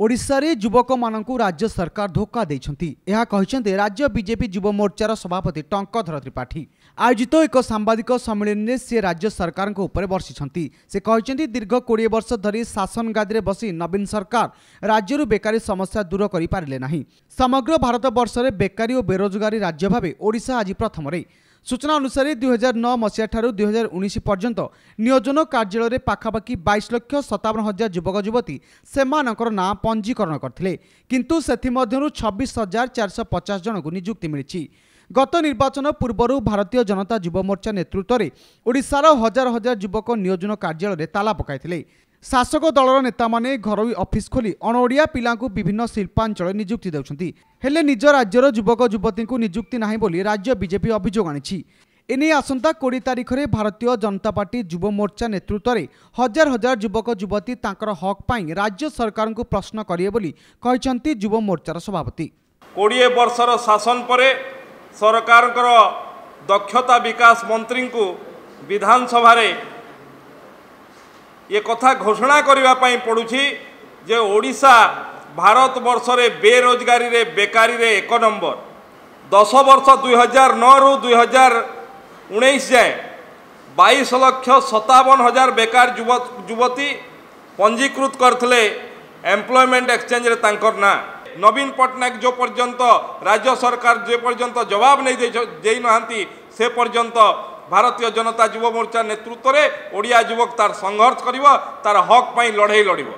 ओडिशा रे युवक मानकु राज्य सरकार धोखा देइछंती एहा कहिसंते राज्य बीजेपी युव मोर्चार सभापति टंकधर त्रिपाठी आयोजित एक सांबादिक सम्मेलन में से राज्य सरकार ऊपर बर्षिछंती। से कहिसंती दीर्घ 20 वर्ष धरी शासन गादी बसी नवीन सरकार राज्य बेकारी समस्या दूर करि पारिले नाही। समग्र भारत वर्ष रे बेकारी और बेरोजगारी राज्य भावे ओडिशा आज प्रथम रे। सूचना अनुसार 2009 मसीहा ठारू 2019 पर्यंत नियोजन कार्यालय में पाखापाखि 22,57,000 युवक युवती सेमानकर नाम पंजीकरण करथिले, किंतु सेथिमध्यरु 26,450 जन को नियुक्ति मिली। गत निर्वाचन पूर्व भारतीय जनता युव मोर्चा नेतृत्व में ओडिशार हजार हजार युवक नियोजन कार्यालय में ताला पकाइथिले। शासक दलर नेता माने घरोई ऑफिस खोली अणओडिया पिलांकु विभिन्न शिल्पांचल नियुक्ति देउछंती, हेले निज राज्यर युवक युवती को नियुक्ति नाही बोली राज्य बीजेपी अभियोग आनिछि। एने आसंता 20 तारिख में भारतीय जनता पार्टी युव मोर्चा नेतृत्व में हजार हजार युवक युवती तांकर हक पाई राज्य सरकार को प्रश्न करिए बोली कहिसंती युव मोर्चार सभापति। 20 वर्षर शासन परे सरकार दक्षता विकास मंत्री को विधानसभा रे ये कथा घोषणा करने पड़ुछि जे ओडिशा भारत वर्ष रे बेरोजगारी रे बेकारी रे 1 नंबर। 10 वर्ष 2009 रु 2019 जाए 22,57,000 बेकार युवती पंजीकृत करथिले एम्प्लॉयमेंट एक्सचेंज रे तांकर ना। नवीन पटनायक जो पर्यंत राज्य सरकार जो पर्यंत जवाब नहीं दे नांती से पर्यंत भारतीय जनता युव मोर्चा नेतृत्व में ओडिया युवक तार संघर्ष करिवो, तार हक पाई लड़ाई लड़िवो।